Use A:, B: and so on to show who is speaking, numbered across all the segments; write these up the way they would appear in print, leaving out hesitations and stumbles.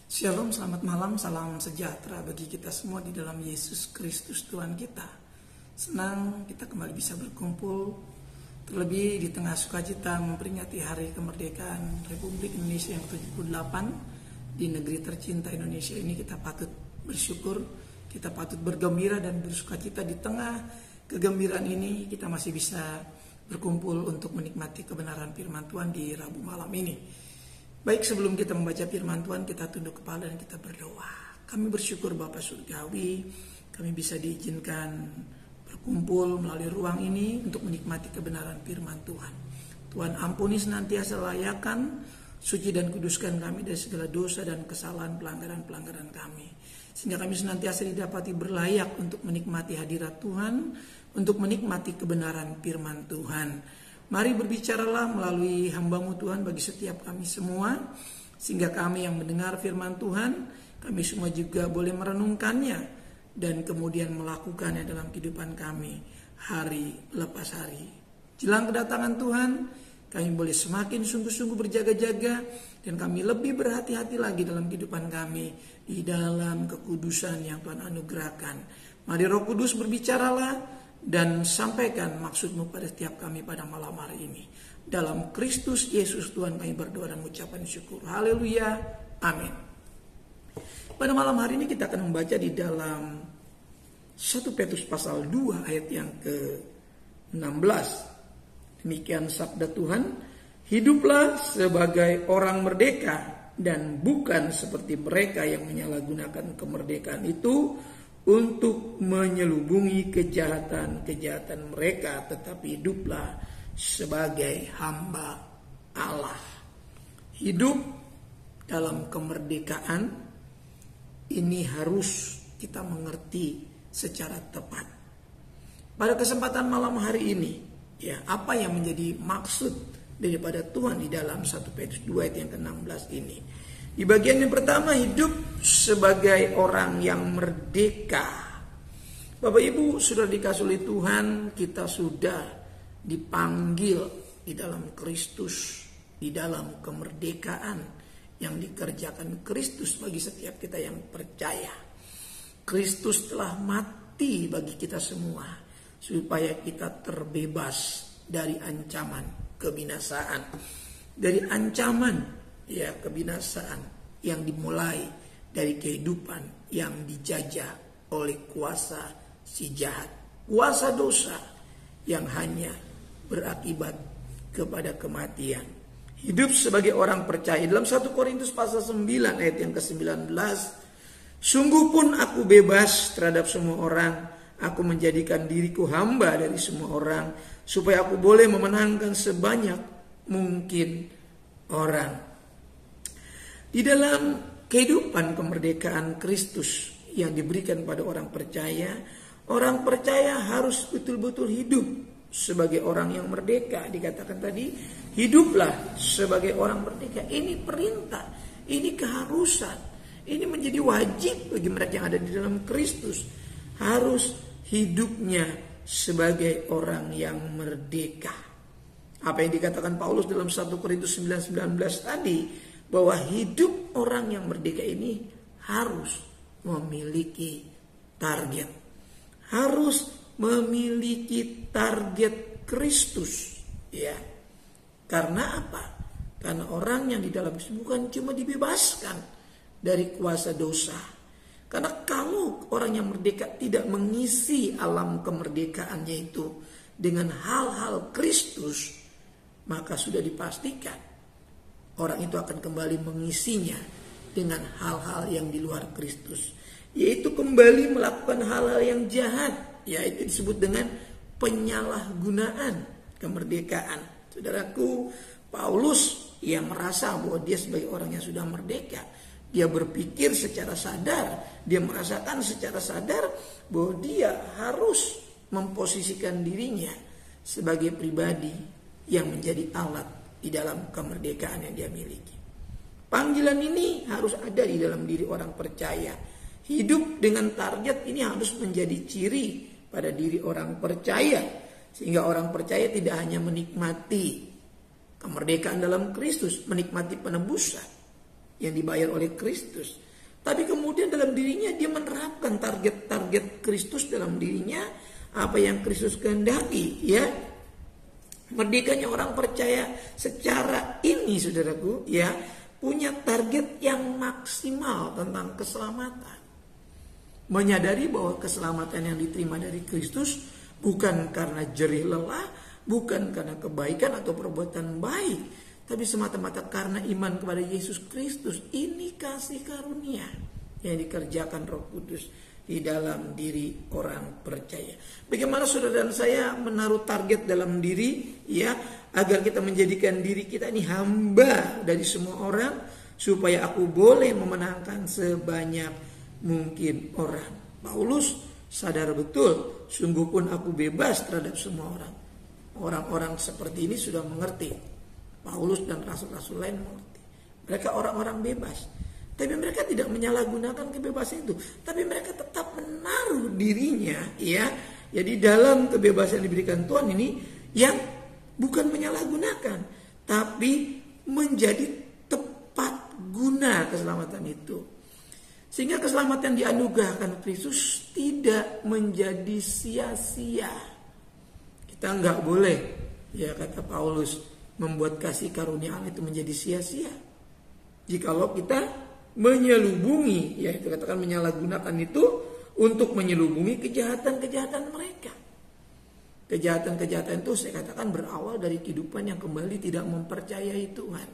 A: Shalom, selamat malam, salam sejahtera bagi kita semua di dalam Yesus Kristus Tuhan kita. Senang kita kembali bisa berkumpul, terlebih di tengah sukacita memperingati hari kemerdekaan Republik Indonesia yang ke-78 di negeri tercinta Indonesia ini. Kita patut bersyukur, kita patut bergembira dan bersukacita. Di tengah kegembiraan ini kita masih bisa berkumpul untuk menikmati kebenaran firman Tuhan di Rabu malam ini. Baik, sebelum kita membaca firman Tuhan, kita tunduk kepala dan kita berdoa. Kami bersyukur Bapa Surgawi, kami bisa diizinkan berkumpul melalui ruang ini untuk menikmati kebenaran firman Tuhan. Tuhan ampuni senantiasa layakan, suci dan kuduskan kami dari segala dosa dan kesalahan pelanggaran-pelanggaran kami. Sehingga kami senantiasa didapati berlayak untuk menikmati hadirat Tuhan, untuk menikmati kebenaran firman Tuhan. Mari berbicaralah melalui hamba-Mu Tuhan bagi setiap kami semua, sehingga kami yang mendengar firman Tuhan, kami semua juga boleh merenungkannya dan kemudian melakukannya dalam kehidupan kami hari lepas hari. Jelang kedatangan Tuhan, kami boleh semakin sungguh-sungguh berjaga-jaga dan kami lebih berhati-hati lagi dalam kehidupan kami di dalam kekudusan yang Tuhan anugerahkan. Mari Roh Kudus berbicaralah dan sampaikan maksud-Mu pada setiap kami pada malam hari ini. Dalam Kristus Yesus Tuhan kami berdoa dan mengucapkan syukur. Haleluya. Amin. Pada malam hari ini kita akan membaca di dalam 1 Petrus pasal 2 ayat yang ke-16. Demikian sabda Tuhan, hiduplah sebagai orang merdeka dan bukan seperti mereka yang menyalahgunakan kemerdekaan itu untuk menyelubungi kejahatan-kejahatan mereka, tetapi hiduplah sebagai hamba Allah. Hidup dalam kemerdekaan ini harus kita mengerti secara tepat. Pada kesempatan malam hari ini, ya, apa yang menjadi maksud daripada Tuhan di dalam 1 Petrus 2 ayat yang ke-16 ini? Di bagian yang pertama, hidup sebagai orang yang merdeka. Bapak Ibu, sudah dikasih oleh Tuhan, kita sudah dipanggil di dalam Kristus, di dalam kemerdekaan yang dikerjakan Kristus bagi setiap kita yang percaya. Kristus telah mati bagi kita semua, supaya kita terbebas dari ancaman kebinasaan. Dari ancaman kebinasaan yang dimulai dari kehidupan yang dijajah oleh kuasa si jahat, kuasa dosa yang hanya berakibat kepada kematian. Hidup sebagai orang percaya dalam 1 Korintus pasal 9 ayat yang ke-19, sungguh pun aku bebas terhadap semua orang, aku menjadikan diriku hamba dari semua orang, supaya aku boleh memenangkan sebanyak mungkin orang. Di dalam kehidupan kemerdekaan Kristus yang diberikan pada orang percaya harus betul-betul hidup sebagai orang yang merdeka. Dikatakan tadi, hiduplah sebagai orang merdeka. Ini perintah, ini keharusan, ini menjadi wajib bagi mereka yang ada di dalam Kristus. Harus hidupnya sebagai orang yang merdeka. Apa yang dikatakan Paulus dalam 1 Korintus 9:19 tadi, bahwa hidup orang yang merdeka ini harus memiliki target. Harus memiliki target Kristus, ya. Karena apa? Karena orang yang di dalam Kristus bukan cuma dibebaskan dari kuasa dosa. Karena kalau orang yang merdeka tidak mengisi alam kemerdekaannya itu dengan hal-hal Kristus, maka sudah dipastikan orang itu akan kembali mengisinya dengan hal-hal yang di luar Kristus. Yaitu kembali melakukan hal-hal yang jahat. Yaitu disebut dengan penyalahgunaan kemerdekaan. Saudaraku, Paulus yang merasa bahwa dia sebagai orang yang sudah merdeka, dia berpikir secara sadar, dia merasakan secara sadar bahwa dia harus memposisikan dirinya sebagai pribadi yang menjadi alat di dalam kemerdekaan yang dia miliki. Panggilan ini harus ada di dalam diri orang percaya. Hidup dengan target ini harus menjadi ciri pada diri orang percaya, sehingga orang percaya tidak hanya menikmati kemerdekaan dalam Kristus, menikmati penebusan, yang dibayar oleh Kristus. Tapi kemudian dalam dirinya dia menerapkan target-target Kristus dalam dirinya, apa yang Kristus kehendaki, ya. Merdekanya orang percaya secara ini, saudaraku, ya, punya target yang maksimal tentang keselamatan. Menyadari bahwa keselamatan yang diterima dari Kristus bukan karena jerih lelah, bukan karena kebaikan atau perbuatan baik, tapi semata-mata karena iman kepada Yesus Kristus. Ini kasih karunia yang dikerjakan Roh Kudus di dalam diri orang percaya. Bagaimana saudara dan saya menaruh target dalam diri, ya, agar kita menjadikan diri kita ini hamba dari semua orang, supaya aku boleh memenangkan sebanyak mungkin orang. Paulus sadar betul, sungguh pun aku bebas terhadap semua orang. Orang-orang seperti ini sudah mengerti. Paulus dan rasul-rasul lain mengerti. Mereka orang-orang bebas. Tapi mereka tidak menyalahgunakan kebebasan itu. Tapi mereka tetap menaruh dirinya, ya, di dalam kebebasan yang diberikan Tuhan ini, yang bukan menyalahgunakan, tapi menjadi tepat guna keselamatan itu. Sehingga keselamatan dianugerahkan Kristus tidak menjadi sia-sia. Kita nggak boleh, ya, kata Paulus, membuat kasih karunia Allah itu menjadi sia-sia. Jikalau kita menyelubungi, ya, itu katakan menyalahgunakan itu untuk menyelubungi kejahatan-kejahatan mereka. Kejahatan-kejahatan itu saya katakan berawal dari kehidupan yang kembali tidak mempercayai Tuhan.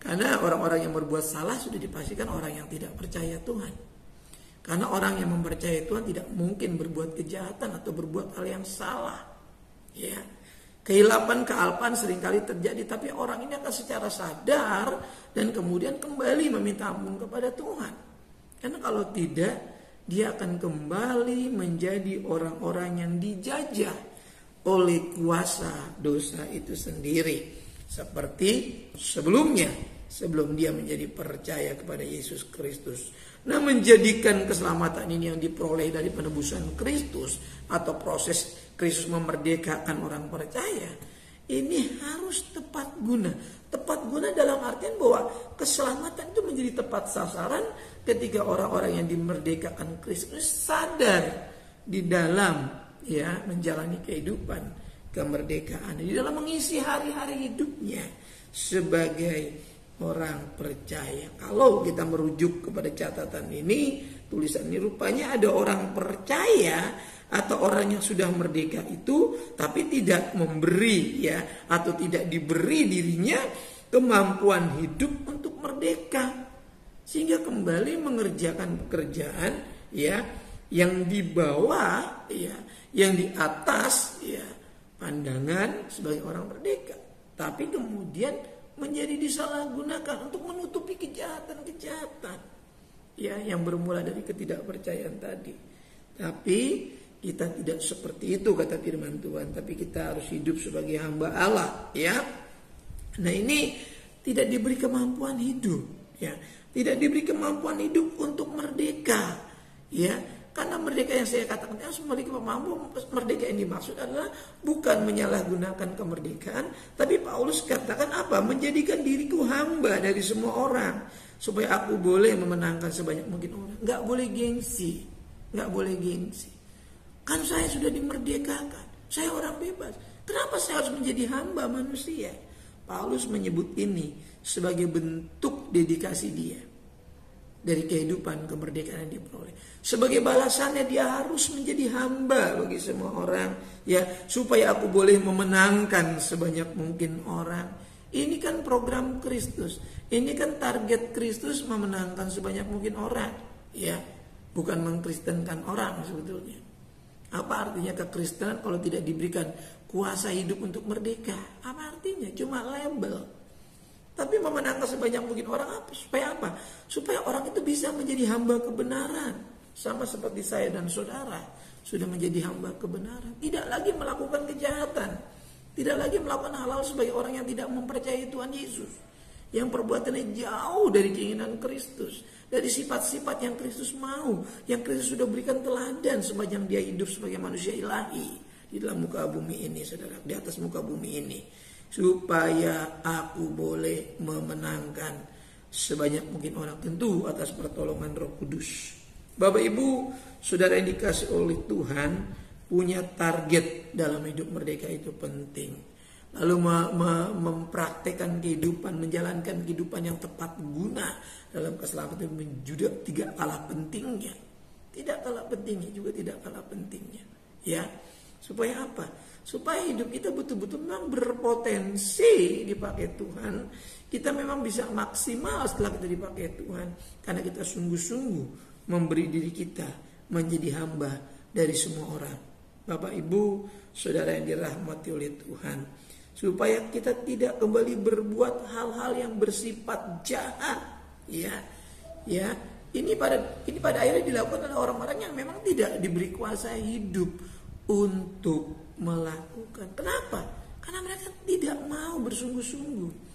A: Karena orang-orang yang berbuat salah sudah dipastikan orang yang tidak percaya Tuhan. Karena orang yang mempercayai Tuhan tidak mungkin berbuat kejahatan atau berbuat hal yang salah, ya. Kehilapan, kealpaan seringkali terjadi, tapi orang ini akan secara sadar dan kemudian kembali meminta ampun kepada Tuhan. Karena kalau tidak, dia akan kembali menjadi orang-orang yang dijajah oleh kuasa dosa itu sendiri. Seperti sebelumnya, sebelum dia menjadi percaya kepada Yesus Kristus. Nah, menjadikan keselamatan ini yang diperoleh dari penebusan Kristus atau proses Kristus memerdekakan orang percaya, ini harus tepat guna. Tepat guna dalam artian bahwa keselamatan itu menjadi tepat sasaran ketika orang-orang yang dimerdekakan Kristus sadar di dalam, ya, menjalani kehidupan kemerdekaan, di dalam mengisi hari-hari hidupnya sebagai orang percaya. Kalau kita merujuk kepada catatan ini, tulisan ini, rupanya ada orang percaya atau orang yang sudah merdeka itu tapi tidak memberi, ya, atau tidak diberi dirinya kemampuan hidup untuk merdeka, sehingga kembali mengerjakan pekerjaan, ya, yang di bawah, ya, yang di atas, ya, pandangan sebagai orang merdeka, tapi kemudian menjadi disalahgunakan untuk menutupi kejahatan-kejahatan, ya, yang bermula dari ketidakpercayaan tadi. Tapi kita tidak seperti itu, kata firman Tuhan, tapi kita harus hidup sebagai hamba Allah, ya. Nah, ini tidak diberi kemampuan hidup, ya, tidak diberi kemampuan hidup untuk merdeka, ya. Karena merdeka yang saya katakan harus memiliki kemampuan. Merdeka yang dimaksud adalah bukan menyalahgunakan kemerdekaan, tapi Paulus katakan apa? Menjadikan diriku hamba dari semua orang, supaya aku boleh memenangkan sebanyak mungkin orang. Nggak boleh gengsi, nggak boleh gengsi. Kan saya sudah dimerdekakan, saya orang bebas. Kenapa saya harus menjadi hamba manusia? Paulus menyebut ini sebagai bentuk dedikasi dia dari kehidupan kemerdekaan yang diperoleh. Sebagai balasannya dia harus menjadi hamba bagi semua orang, ya, supaya aku boleh memenangkan sebanyak mungkin orang. Ini kan program Kristus. Ini kan target Kristus, memenangkan sebanyak mungkin orang, ya. Bukan mengkristenkan orang sebetulnya. Apa artinya kekristenan kalau tidak diberikan kuasa hidup untuk merdeka? Apa artinya? Cuma label. Tapi memenangkan sebanyak mungkin orang apa? Supaya apa? Supaya orang itu bisa menjadi hamba kebenaran. Sama seperti saya dan saudara sudah menjadi hamba kebenaran. Tidak lagi melakukan kejahatan. Tidak lagi melakukan hal-hal sebagai orang yang tidak mempercayai Tuhan Yesus. Yang perbuatannya jauh dari keinginan Kristus. Dari sifat-sifat yang Kristus mau. Yang Kristus sudah berikan teladan sepanjang dia hidup sebagai manusia ilahi. Di dalam muka bumi ini, saudara. Di atas muka bumi ini. Supaya aku boleh memenangkan sebanyak mungkin orang, tentu atas pertolongan Roh Kudus. Bapak Ibu, saudara yang dikasih oleh Tuhan, punya target dalam hidup merdeka itu penting. Lalu mempraktekkan kehidupan, menjalankan kehidupan yang tepat guna dalam keselamatan juga tidak kalah pentingnya. Tidak kalah pentingnya, juga tidak kalah pentingnya. Ya, supaya apa? Supaya hidup kita betul-betul memang berpotensi dipakai Tuhan. Kita memang bisa maksimal setelah kita dipakai Tuhan, karena kita sungguh-sungguh memberi diri kita menjadi hamba dari semua orang. Bapak Ibu, saudara yang dirahmati oleh Tuhan, supaya kita tidak kembali berbuat hal-hal yang bersifat jahat. Ini pada akhirnya dilakukan oleh orang-orang yang memang tidak diberi kuasa hidup untuk melakukan. Kenapa? Karena mereka tidak mau bersungguh-sungguh.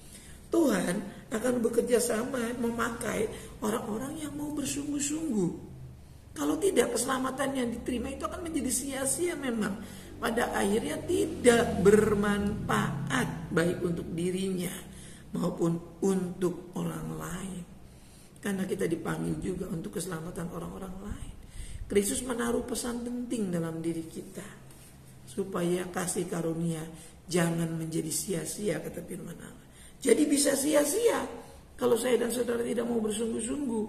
A: Tuhan akan bekerja sama memakai orang-orang yang mau bersungguh-sungguh. Kalau tidak, keselamatan yang diterima itu akan menjadi sia-sia memang. Pada akhirnya tidak bermanfaat baik untuk dirinya maupun untuk orang lain. Karena kita dipanggil juga untuk keselamatan orang-orang lain. Kristus menaruh pesan penting dalam diri kita, supaya kasih karunia jangan menjadi sia-sia, kata firman Allah. Jadi bisa sia-sia kalau saya dan saudara tidak mau bersungguh-sungguh.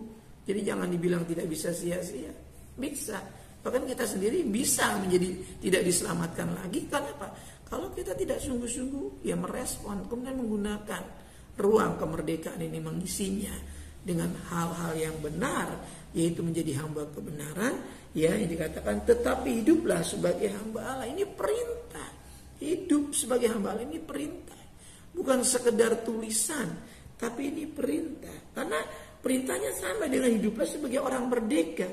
A: Jadi jangan dibilang tidak bisa sia-sia. Bisa. Bahkan kita sendiri bisa menjadi tidak diselamatkan lagi. Karena apa? Kalau kita tidak sungguh-sungguh, ya merespon, kemudian menggunakan ruang kemerdekaan ini, mengisinya dengan hal-hal yang benar, yaitu menjadi hamba kebenaran, ya, yang dikatakan tetapi hiduplah sebagai hamba Allah. Ini perintah. Hidup sebagai hamba Allah ini perintah. Bukan sekedar tulisan, tapi ini perintah. Karena perintahnya sama dengan hiduplah sebagai orang merdeka.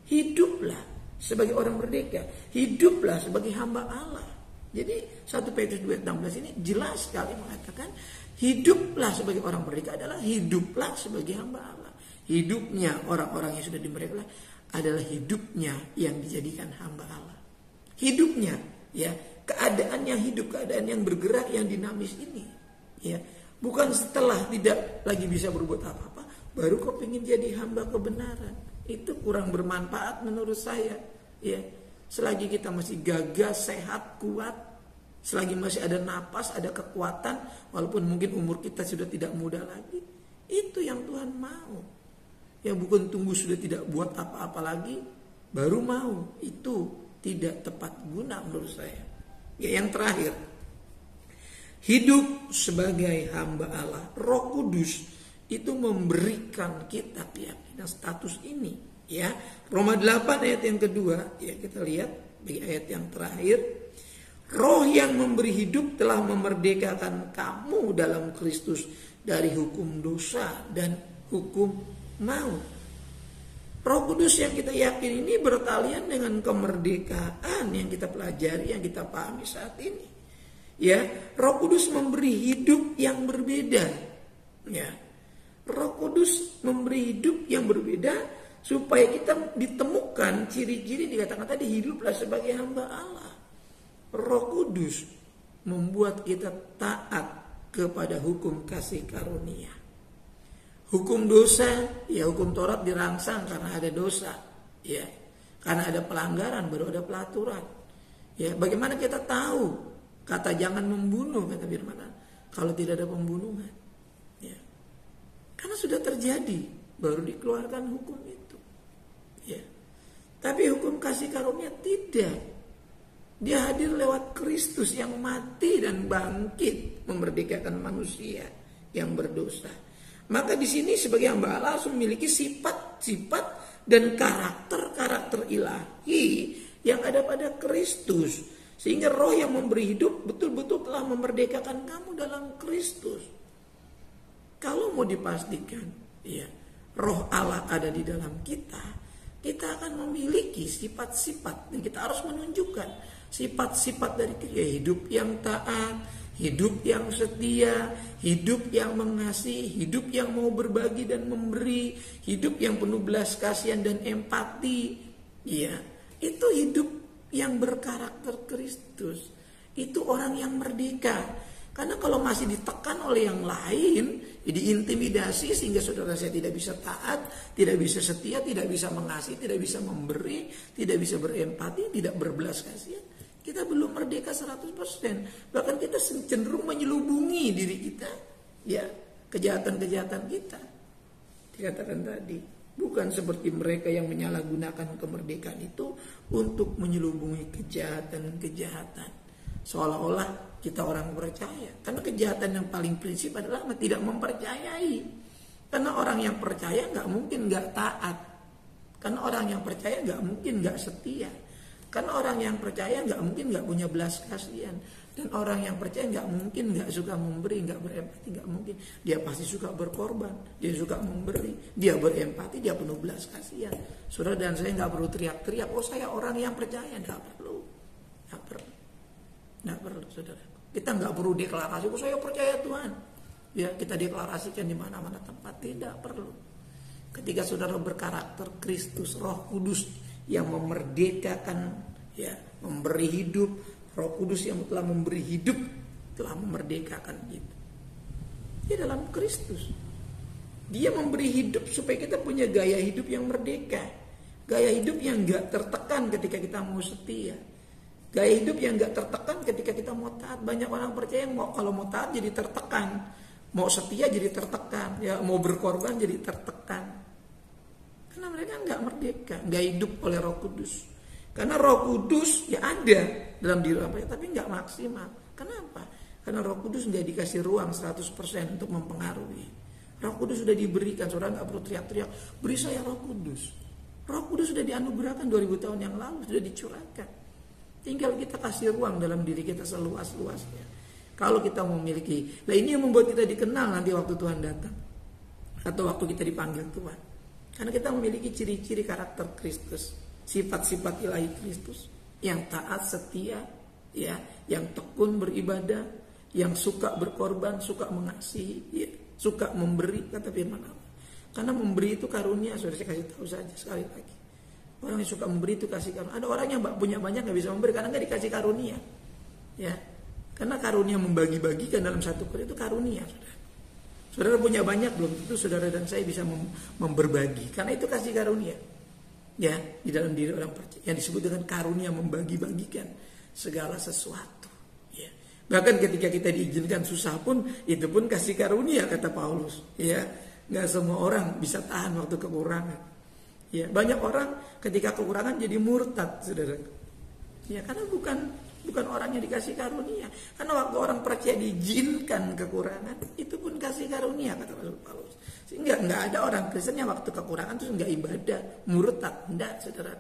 A: Hiduplah sebagai orang merdeka. Hiduplah sebagai hamba Allah. Jadi 1 Petrus 2:16 ini jelas sekali mengatakan hiduplah sebagai orang merdeka adalah hiduplah sebagai hamba Allah. Hidupnya orang-orang yang sudah dimerdekakan adalah hidupnya yang dijadikan hamba Allah. Hidupnya, ya, keadaan yang hidup, keadaan yang bergerak, yang dinamis ini. Ya, bukan setelah tidak lagi bisa berbuat apa-apa baru kok pengen jadi hamba kebenaran. Itu kurang bermanfaat menurut saya. Ya, selagi kita masih gagah, sehat, kuat, selagi masih ada napas, ada kekuatan, walaupun mungkin umur kita sudah tidak muda lagi, itu yang Tuhan mau. Ya, bukan tunggu sudah tidak buat apa-apa lagi baru mau. Itu tidak tepat guna menurut saya. Ya, yang terakhir, hidup sebagai hamba Allah. Roh Kudus itu memberikan kita keyakinan status ini, ya. Roma 8 ayat yang kedua, ya, kita lihat di ayat yang terakhir. Roh yang memberi hidup telah memerdekakan kamu dalam Kristus dari hukum dosa dan hukum maut. Roh Kudus yang kita yakin ini bertalian dengan kemerdekaan yang kita pelajari, yang kita pahami saat ini. Ya, Roh Kudus memberi hidup yang berbeda. Ya, Roh Kudus memberi hidup yang berbeda supaya kita ditemukan ciri-ciri dikatakan tadi, hiduplah sebagai hamba Allah. Roh Kudus membuat kita taat kepada hukum kasih karunia. Hukum dosa, ya, hukum Taurat dirangsang karena ada dosa, ya. Karena ada pelanggaran baru ada pelaturan. Ya, bagaimana kita tahu? Kata jangan membunuh, kata firman Allah, kalau tidak ada pembunuhan. Ya. Karena sudah terjadi, baru dikeluarkan hukum itu. Ya. Tapi hukum kasih karunia tidak. Dia hadir lewat Kristus yang mati dan bangkit memerdekakan manusia yang berdosa. Maka di sini sebagai hamba Allah harus memiliki sifat-sifat dan karakter-karakter ilahi yang ada pada Kristus. Sehingga roh yang memberi hidup betul-betul telah memerdekakan kamu dalam Kristus. Kalau mau dipastikan, ya, roh Allah ada di dalam kita, kita akan memiliki sifat-sifat dan kita harus menunjukkan sifat-sifat dari hidup yang taat, hidup yang setia, hidup yang mengasihi, hidup yang mau berbagi dan memberi, hidup yang penuh belas kasihan dan empati. Ya, itu hidup yang berkarakter Kristus. Itu orang yang merdeka. Karena kalau masih ditekan oleh yang lain, diintimidasi sehingga saudara saya tidak bisa taat, tidak bisa setia, tidak bisa mengasihi, tidak bisa memberi, tidak bisa berempati, tidak berbelas kasihan. Kita belum merdeka 100%. Bahkan kita cenderung menyelubungi diri kita. Ya, kejahatan-kejahatan kita. Dikatakan tadi, bukan seperti mereka yang menyalahgunakan kemerdekaan itu untuk menyelubungi kejahatan-kejahatan. Seolah-olah kita orang percaya. Karena kejahatan yang paling prinsip adalah tidak mempercayai. Karena orang yang percaya gak mungkin gak taat. Karena orang yang percaya gak mungkin gak setia. Karena orang yang percaya gak mungkin gak punya belas kasihan. Dan orang yang percaya gak mungkin gak suka memberi, gak berempati, gak mungkin. Dia pasti suka berkorban, dia suka memberi, dia berempati, dia penuh belas kasihan. Saudara dan saya gak perlu teriak-teriak, oh saya orang yang percaya. Gak perlu. Gak perlu. Nggak perlu, saudara. Kita nggak perlu deklarasi, oh saya percaya Tuhan. Ya, kita deklarasikan di mana-mana tempat. Tidak perlu. Ketika saudara berkarakter Kristus, Roh Kudus yang memerdekakan, ya, memberi hidup, Roh Kudus yang telah memberi hidup, telah memerdekakan kita. Dia dalam Kristus. Dia memberi hidup supaya kita punya gaya hidup yang merdeka. Gaya hidup yang nggak tertekan ketika kita mau setia. Gaya hidup yang gak tertekan ketika kita mau taat. Banyak orang percaya kalau mau taat jadi tertekan, mau setia jadi tertekan, ya mau berkorban jadi tertekan. Karena mereka gak merdeka, gak hidup oleh Roh Kudus. Karena Roh Kudus ya ada dalam diri mereka, tapi gak maksimal. Kenapa? Karena Roh Kudus gak dikasih ruang 100% untuk mempengaruhi. Roh Kudus sudah diberikan, saudara gak perlu teriak-teriak, beri saya Roh Kudus. Roh Kudus sudah dianugerahkan 2000 tahun yang lalu, sudah dicurahkan. Tinggal kita kasih ruang dalam diri kita seluas-luasnya. Kalau kita memiliki, nah ini yang membuat kita dikenal nanti waktu Tuhan datang. Atau waktu kita dipanggil Tuhan. Karena kita memiliki ciri-ciri karakter Kristus. Sifat-sifat ilahi Kristus. Yang taat, setia, ya, yang tekun beribadah, yang suka berkorban, suka mengasihi, ya, suka memberi, kata firman Allah. Karena memberi itu karunia, sudah saya kasih tahu saja sekali lagi. Orang yang suka memberi itu kasih karunia. Ada orang yang punya banyak gak bisa memberi karena gak dikasih karunia. Ya, karena karunia membagi-bagikan dalam satu kali itu karunia. Saudara punya banyak belum tentu saudara dan saya bisa memberbagi. Karena itu kasih karunia. Ya, di dalam diri orang percaya. Yang disebut dengan karunia membagi-bagikan segala sesuatu. Ya. Bahkan ketika kita diizinkan susah pun itu pun kasih karunia kata Paulus. Ya, gak semua orang bisa tahan waktu kekurangan. Ya, banyak orang ketika kekurangan jadi murtad, saudara. Ya, karena bukan orang yang dikasih karunia. Karena waktu orang percaya diizinkan kekurangan, itu pun kasih karunia kata Paulus. Sehingga nggak ada orang Kristen yang waktu kekurangan terus nggak ibadah, murtad, enggak, saudara.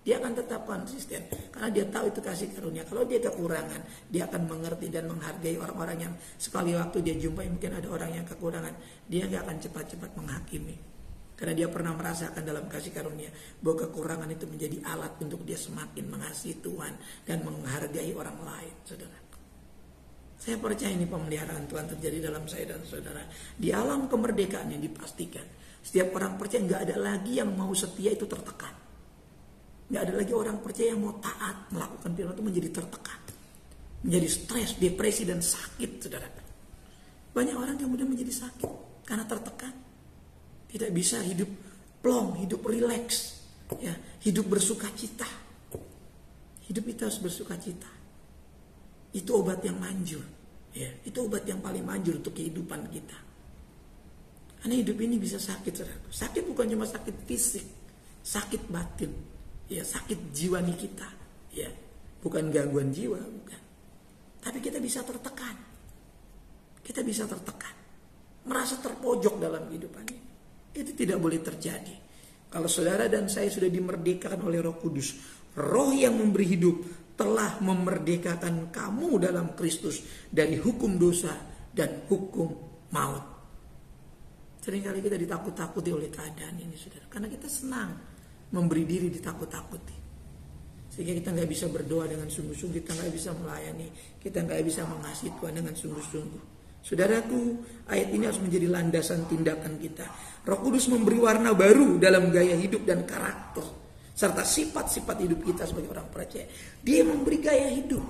A: Dia akan tetap konsisten karena dia tahu itu kasih karunia. Kalau dia kekurangan, dia akan mengerti dan menghargai orang-orang yang sekali waktu dia jumpai mungkin ada orang yang kekurangan, dia nggak akan cepat-cepat menghakimi. Karena dia pernah merasakan dalam kasih karunia bahwa kekurangan itu menjadi alat untuk dia semakin mengasihi Tuhan dan menghargai orang lain, saudara. Saya percaya ini pemeliharaan Tuhan terjadi dalam saya dan saudara. Di alam kemerdekaan yang dipastikan, setiap orang percaya nggak ada lagi yang mau setia itu tertekan. Nggak ada lagi orang percaya yang mau taat melakukan firman itu menjadi tertekan, menjadi stres, depresi dan sakit, saudara. Banyak orang kemudian menjadi sakit karena tertekan. Tidak bisa hidup plong, hidup rileks, ya, hidup bersuka cita. Hidup itu harus bersuka cita. Itu obat yang manjur, ya, itu obat yang paling manjur untuk kehidupan kita. Karena hidup ini bisa sakit, saudara. Sakit bukan cuma sakit fisik, sakit batin, ya, sakit jiwani kita, ya, bukan gangguan jiwa, bukan. Tapi kita bisa tertekan, merasa terpojok dalam kehidupan ini. Itu tidak boleh terjadi. Kalau saudara dan saya sudah dimerdekakan oleh Roh Kudus, Roh yang memberi hidup telah memerdekakan kamu dalam Kristus dari hukum dosa dan hukum maut. Seringkali kita ditakut-takuti oleh keadaan ini, saudara. Karena kita senang memberi diri ditakut-takuti. Sehingga kita nggak bisa berdoa dengan sungguh-sungguh, kita nggak bisa melayani, kita nggak bisa mengasihi Tuhan dengan sungguh-sungguh. Saudaraku, ayat ini harus menjadi landasan tindakan kita. Roh Kudus memberi warna baru dalam gaya hidup dan karakter serta sifat-sifat hidup kita sebagai orang percaya. Dia memberi gaya hidup.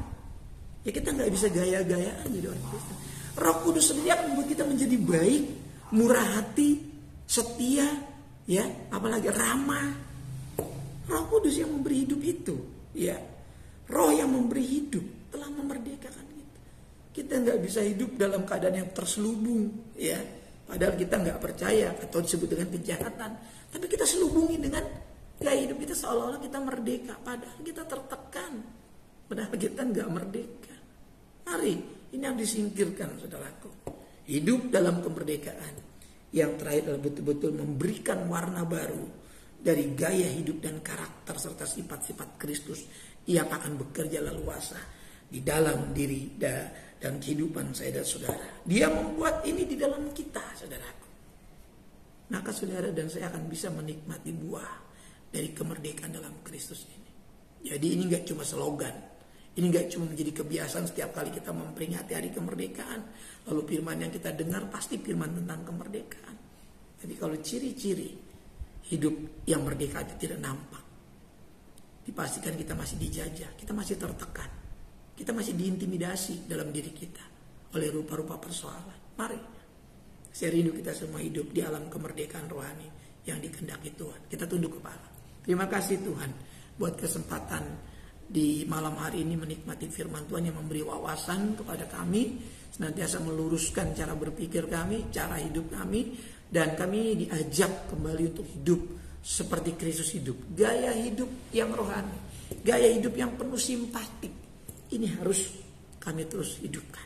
A: Ya kita nggak bisa gaya-gayaan jadi orang Kristen. Roh Kudus sendiri akan membuat kita menjadi baik, murah hati, setia, ya, apalagi ramah. Roh Kudus yang memberi hidup itu, ya, Roh yang memberi hidup telah memerdekakan kita. Kita nggak bisa hidup dalam keadaan yang terselubung, ya, padahal kita nggak percaya atau disebut dengan kejahatan, tapi kita selubungi dengan gaya hidup kita seolah-olah kita merdeka, padahal kita tertekan, padahal kita nggak merdeka. Mari, ini yang disingkirkan, saudaraku. Hidup dalam kemerdekaan. Yang terakhir adalah betul-betul memberikan warna baru dari gaya hidup dan karakter serta sifat-sifat Kristus yang akan bekerja leluasa di dalam diri dan kehidupan saya dan saudara. Dia membuat ini di dalam kita, saudaraku. Maka saudara dan saya akan bisa menikmati buah dari kemerdekaan dalam Kristus ini. Jadi ini gak cuma slogan. Ini gak cuma menjadi kebiasaan setiap kali kita memperingati hari kemerdekaan. Lalu firman yang kita dengar pasti firman tentang kemerdekaan. Jadi kalau ciri-ciri hidup yang merdeka itu tidak nampak, dipastikan kita masih dijajah, kita masih tertekan, kita masih diintimidasi dalam diri kita oleh rupa-rupa persoalan. Mari, saya rindu kita semua hidup di alam kemerdekaan rohani yang dikehendaki Tuhan. Kita tunduk kepala. Terima kasih Tuhan buat kesempatan di malam hari ini menikmati firman Tuhan yang memberi wawasan kepada kami, senantiasa meluruskan cara berpikir kami, cara hidup kami, dan kami diajak kembali untuk hidup seperti Kristus hidup. Gaya hidup yang rohani, gaya hidup yang penuh simpatik. Ini harus kami terus hidupkan.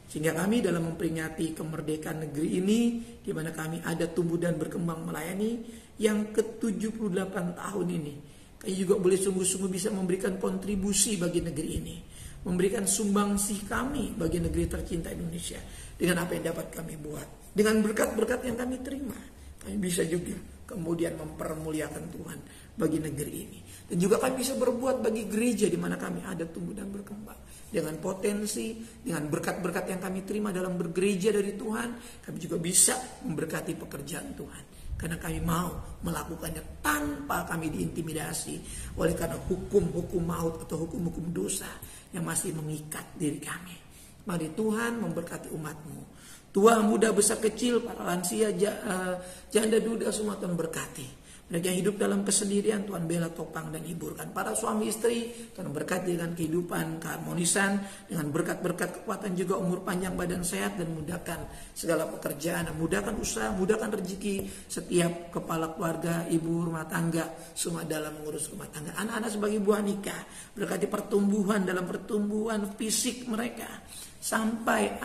A: Sehingga kami dalam memperingati kemerdekaan negeri ini, di mana kami ada tumbuh dan berkembang melayani yang ke-78 tahun ini, kami juga boleh sungguh-sungguh bisa memberikan kontribusi bagi negeri ini, memberikan sumbangsih kami bagi negeri tercinta Indonesia dengan apa yang dapat kami buat, dengan berkat-berkat yang kami terima. Kami bisa juga kemudian mempermuliakan Tuhan bagi negeri ini, dan juga kami bisa berbuat bagi gereja di mana kami ada tumbuh dan berkembang. Dengan potensi, dengan berkat-berkat yang kami terima dalam bergereja dari Tuhan, kami juga bisa memberkati pekerjaan Tuhan. Karena kami mau melakukannya tanpa kami diintimidasi oleh karena hukum-hukum maut atau hukum-hukum dosa yang masih mengikat diri kami. Mari Tuhan memberkati umat-Mu. Tua, muda, besar, kecil, para lansia, janda, duda, semua Tuhan berkati. Mereka hidup dalam kesendirian, Tuhan bela, topang, dan hiburkan. Para suami istri, Tuhan berkati dengan kehidupan, keharmonisan, dengan berkat-berkat kekuatan juga umur panjang, badan sehat, dan mudahkan segala pekerjaan, mudahkan usaha, mudahkan rezeki setiap kepala keluarga, ibu rumah tangga, semua dalam mengurus rumah tangga. Anak-anak sebagai buah nikah, berkati pertumbuhan dalam pertumbuhan fisik mereka, sampai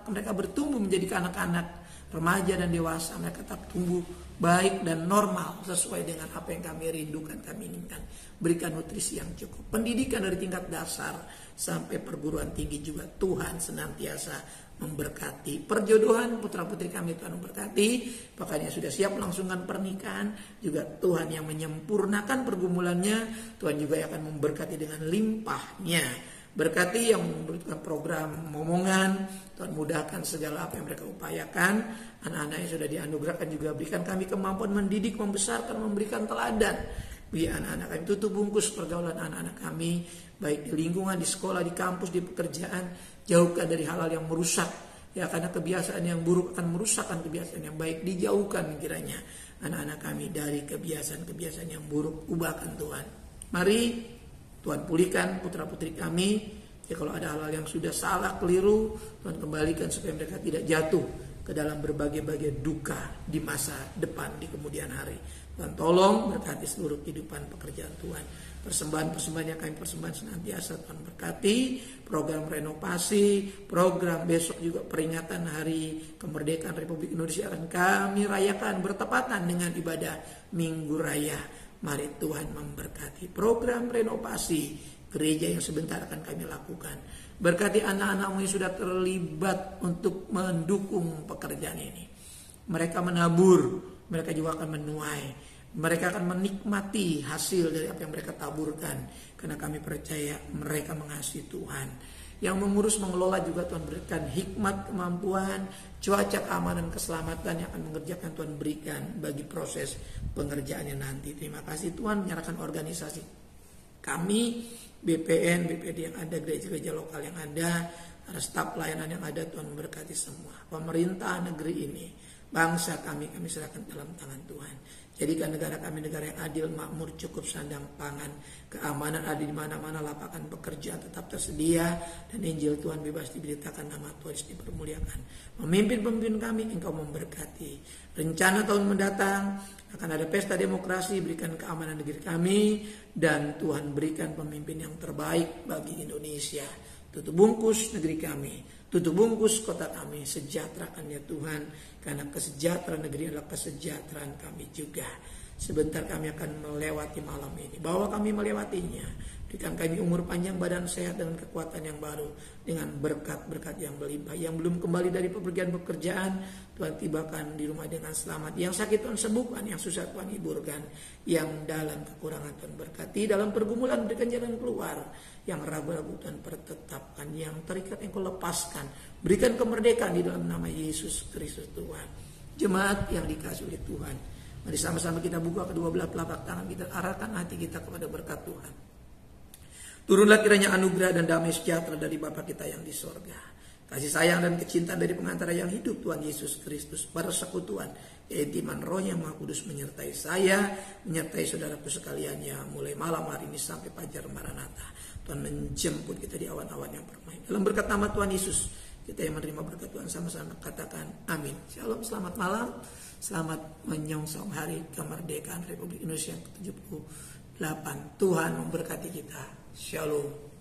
A: mereka bertumbuh menjadi anak-anak remaja dan dewasa, mereka tetap tumbuh baik dan normal sesuai dengan apa yang kami rindukan, kami inginkan. Berikan nutrisi yang cukup, pendidikan dari tingkat dasar sampai perguruan tinggi juga Tuhan senantiasa memberkati. Perjodohan putra putri kami Tuhan memberkati, makanya sudah siap melangsungkan pernikahan juga Tuhan yang menyempurnakan pergumulannya. Tuhan juga akan memberkati dengan limpahnya. Berkati yang membutuhkan program momongan, Tuhan mudahkan segala apa yang mereka upayakan. Anak-anak yang sudah dianugerahkan juga berikan kami kemampuan mendidik, membesarkan, memberikan teladan. Bagi anak-anak kami, tutup bungkus pergaulan anak-anak kami, baik di lingkungan, di sekolah, di kampus, di pekerjaan. Jauhkan dari hal-hal yang merusak, ya, karena kebiasaan yang buruk akan merusakkan kebiasaan yang baik. Dijauhkan kiranya anak-anak kami dari kebiasaan-kebiasaan yang buruk. Ubahkan Tuhan. Mari Tuhan pulihkan putra putri kami. Ya, kalau ada hal-hal yang sudah salah, keliru, Tuhan kembalikan supaya mereka tidak jatuh ke dalam berbagai-bagai duka di masa depan, di kemudian hari. Tuhan tolong berkati seluruh kehidupan pekerjaan Tuhan. Persembahan-persembahan yang kami persembahkan senantiasa Tuhan berkati. Program renovasi, program besok juga peringatan hari kemerdekaan Republik Indonesia akan kami rayakan bertepatan dengan ibadah Minggu Raya. Mari Tuhan memberkati program renovasi gereja yang sebentar akan kami lakukan. Berkati anak-anakmu yang sudah terlibat untuk mendukung pekerjaan ini. Mereka menabur, mereka juga akan menuai. Mereka akan menikmati hasil dari apa yang mereka taburkan. Karena kami percaya mereka mengasihi Tuhan. Yang mengurus, mengelola juga Tuhan berikan hikmat, kemampuan, cuaca, keamanan, keselamatan yang akan mengerjakan Tuhan berikan bagi proses pengerjaannya nanti. Terima kasih Tuhan, menyerahkan organisasi Kami, BPN, BPD yang ada, gereja-gereja lokal yang ada, staf pelayanan yang ada, Tuhan memberkati semua. Pemerintah negeri ini, bangsa kami serahkan dalam tangan Tuhan. Jadikan negara kami negara yang adil, makmur, cukup sandang pangan, keamanan ada di mana-mana, lapangan pekerjaan tetap tersedia, dan Injil Tuhan bebas diberitakan, nama Tuhan dipermuliakan. Pemimpin-pemimpin kami Engkau memberkati. Rencana tahun mendatang akan ada pesta demokrasi, berikan keamanan negeri kami, dan Tuhan berikan pemimpin yang terbaik bagi Indonesia. Tutup bungkus negeri kami, tutup bungkus kota kami, sejahterakan ya Tuhan, karena kesejahteraan negeri adalah kesejahteraan kami juga. Sebentar kami akan melewati malam ini, bawa kami melewatinya. Berikan kami umur panjang, badan sehat, dengan kekuatan yang baru, dengan berkat-berkat yang berlimpah. Yang belum kembali dari pepergian pekerjaan, Tuhan tibakan di rumah dengan selamat. Yang sakit Tuhan sembuhkan, yang susah Tuhan hiburkan, yang dalam kekurangan Tuhan berkati, dalam pergumulan berikan jalan keluar, yang ragu-ragu Tuhan pertetapkan, yang terikat Engkau lepaskan. Berikan kemerdekaan di dalam nama Yesus Kristus Tuhan. Jemaat yang dikasihi oleh Tuhan, mari sama-sama kita buka kedua belah telapak tangan kita, arahkan hati kita kepada berkat Tuhan. Turunlah kiranya anugerah dan damai sejahtera dari Bapa kita yang di sorga, kasih sayang dan kecintaan dari pengantara yang hidup, Tuhan Yesus Kristus, persekutuan keintiman Roh yang Maha Kudus menyertai saya, menyertai saudaraku sekalian yang mulai malam hari ini sampai fajar Maranatha. Tuhan menjemput kita di awan-awan yang permai. Dalam berkat nama Tuhan Yesus, kita yang menerima berkat Tuhan sama-sama katakan amin. Shalom, selamat malam, selamat menyongsong hari kemerdekaan Republik Indonesia ke-78. Tuhan memberkati kita. Shalom.